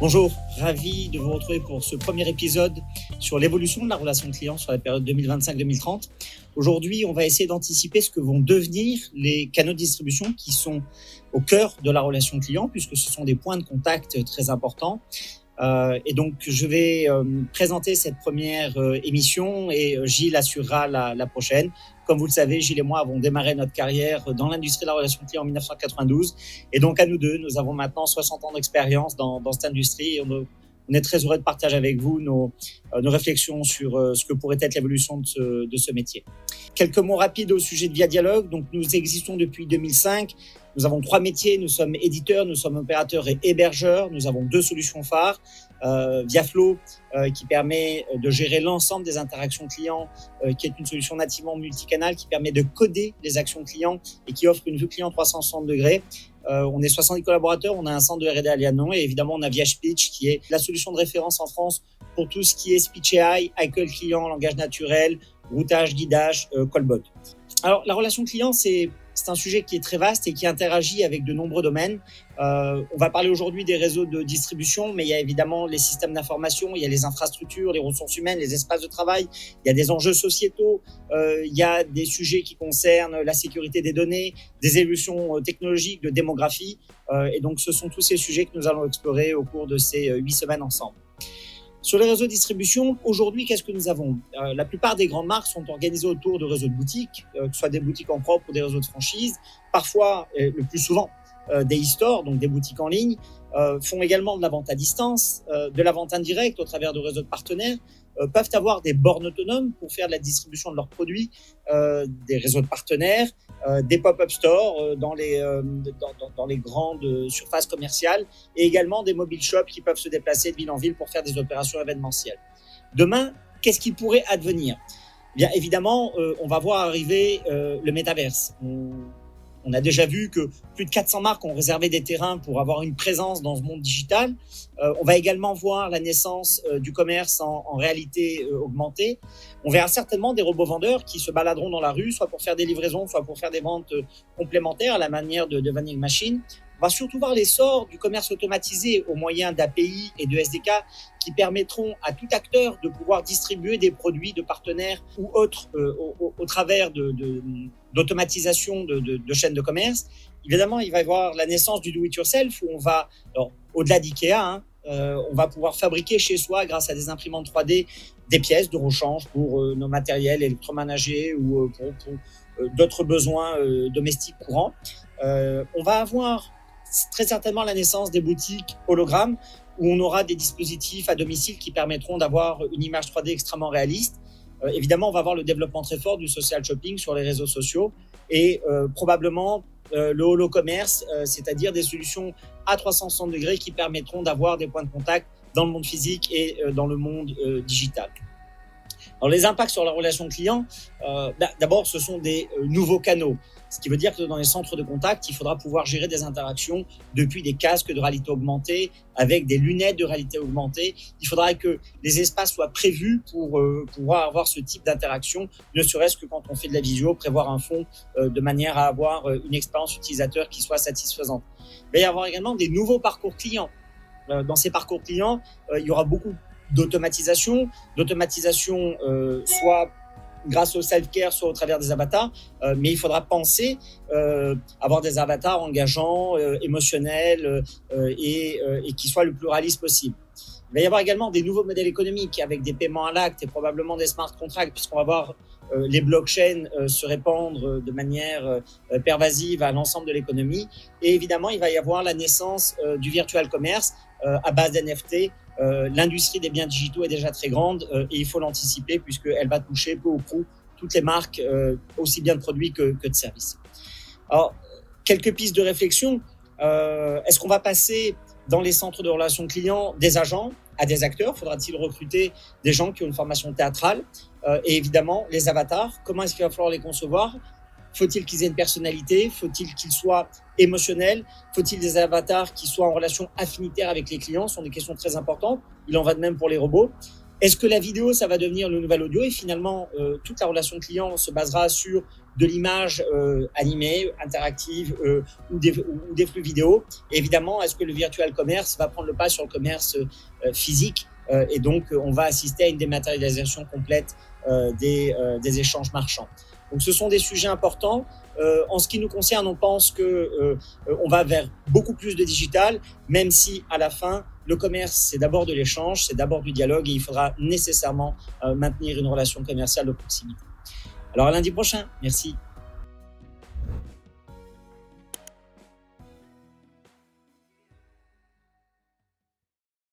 Bonjour, ravi de vous retrouver pour ce premier épisode sur l'évolution de la relation client sur la période 2025-2030. Aujourd'hui, on va essayer d'anticiper ce que vont devenir les canaux de distribution qui sont au cœur de la relation client, puisque ce sont des points de contact très importants. Et donc, je vais présenter cette première émission et Gilles assurera la prochaine. Comme vous le savez, Gilles et moi avons démarré notre carrière dans l'industrie de la relation client en 1992. Et donc, à nous deux, nous avons maintenant 60 ans d'expérience dans cette industrie. Et on est très heureux de partager avec vous nos réflexions sur ce que pourrait être l'évolution de ce métier. Quelques mots rapides au sujet de Via Dialogue. Donc, nous existons depuis 2005. Nous avons 3 métiers. Nous sommes éditeurs, nous sommes opérateurs et hébergeurs. Nous avons 2 solutions phares. ViaFlow, qui permet de gérer l'ensemble des interactions clients, qui est une solution nativement multicanal qui permet de coder les actions clients et qui offre une vue client 360 degrés. On est 70 collaborateurs, on a un centre de R&D à Lyon et évidemment on a ViaSpeech qui est la solution de référence en France pour tout ce qui est Speech AI, accueil client, langage naturel, routage, guidage, callbot. Alors la relation client, c'est un sujet qui est très vaste et qui interagit avec de nombreux domaines. On va parler aujourd'hui des réseaux de distribution, mais il y a évidemment les systèmes d'information, il y a les infrastructures, les ressources humaines, les espaces de travail, il y a des enjeux sociétaux, il y a des sujets qui concernent la sécurité des données, des évolutions technologiques, de démographie. Et donc, ce sont tous ces sujets que nous allons explorer au cours de ces 8 semaines ensemble. Sur les réseaux de distribution, aujourd'hui, qu'est-ce que nous avons ? La plupart des grandes marques sont organisées autour de réseaux de boutiques, que ce soit des boutiques en propre ou des réseaux de franchise. Parfois, le plus souvent, des e-stores, donc des boutiques en ligne, font également de la vente à distance, de la vente indirecte au travers de réseaux de partenaires, peuvent avoir des bornes autonomes pour faire de la distribution de leurs produits, des réseaux de partenaires, des pop-up stores dans les grandes surfaces commerciales et également des mobile shops qui peuvent se déplacer de ville en ville pour faire des opérations événementielles. Demain, qu'est-ce qui pourrait advenir ? Bien évidemment, on va voir arriver le métaverse. On a déjà vu que plus de 400 marques ont réservé des terrains pour avoir une présence dans ce monde digital. On va également voir la naissance du commerce en réalité augmentée. On verra certainement des robots vendeurs qui se baladeront dans la rue, soit pour faire des livraisons, soit pour faire des ventes complémentaires à la manière de vending machine. On va surtout voir l'essor du commerce automatisé au moyen d'API et de SDK qui permettront à tout acteur de pouvoir distribuer des produits de partenaires ou autres au travers d'automatisation de chaînes de commerce. Évidemment, il va y avoir la naissance du do-it-yourself où on va, alors, au-delà d'IKEA, on va pouvoir fabriquer chez soi grâce à des imprimantes 3D des pièces de rechange pour nos matériels électroménagers ou pour d'autres besoins domestiques courants. On va avoir très certainement la naissance des boutiques hologrammes où on aura des dispositifs à domicile qui permettront d'avoir une image 3D extrêmement réaliste. Évidemment, on va avoir le développement très fort du social shopping sur les réseaux sociaux et probablement le holo-commerce, c'est-à-dire des solutions à 360 degrés qui permettront d'avoir des points de contact dans le monde physique et dans le monde digital. Alors, les impacts sur la relation client, d'abord, ce sont des nouveaux canaux. Ce qui veut dire que dans les centres de contact, il faudra pouvoir gérer des interactions depuis des casques de réalité augmentée, avec des lunettes de réalité augmentée. Il faudra que les espaces soient prévus pour pouvoir avoir ce type d'interaction, ne serait-ce que quand on fait de la visio, prévoir un fond de manière à avoir une expérience utilisateur qui soit satisfaisante. Il va y avoir également des nouveaux parcours clients. Dans ces parcours clients, il y aura beaucoup d'automatisation, soit grâce au self-care, soit au travers des avatars, mais il faudra penser avoir des avatars engageants, émotionnels et qui soient le plus réalistes possible. Il va y avoir également des nouveaux modèles économiques avec des paiements à l'acte et probablement des smart contracts, puisqu'on va voir les blockchains se répandre de manière pervasive à l'ensemble de l'économie. Et évidemment, il va y avoir la naissance du virtual commerce à base d'NFT. L'industrie des biens digitaux est déjà très grande et il faut l'anticiper puisqu'elle va toucher peu ou prou toutes les marques, aussi bien de produits que de services. Alors, quelques pistes de réflexion. Est-ce qu'on va passer dans les centres de relations clients des agents à des acteurs ? Faudra-t-il recruter des gens qui ont une formation théâtrale ? Et évidemment, les avatars, comment est-ce qu'il va falloir les concevoir ? Faut-il qu'ils aient une personnalité ? Faut-il qu'ils soient émotionnels ? Faut-il des avatars qui soient en relation affinitaire avec les clients ? Ce sont des questions très importantes. Il en va de même pour les robots. Est-ce que la vidéo, ça va devenir le nouvel audio et finalement, toute la relation client se basera sur de l'image animée, interactive ou des flux vidéo. Et évidemment, est-ce que le virtual commerce va prendre le pas sur le commerce physique et donc, on va assister à une dématérialisation complète des échanges marchands. Donc, ce sont des sujets importants. En ce qui nous concerne, on pense que on va vers beaucoup plus de digital, même si à la fin, le commerce, c'est d'abord de l'échange, c'est d'abord du dialogue et il faudra nécessairement maintenir une relation commerciale de proximité. Alors à lundi prochain, merci.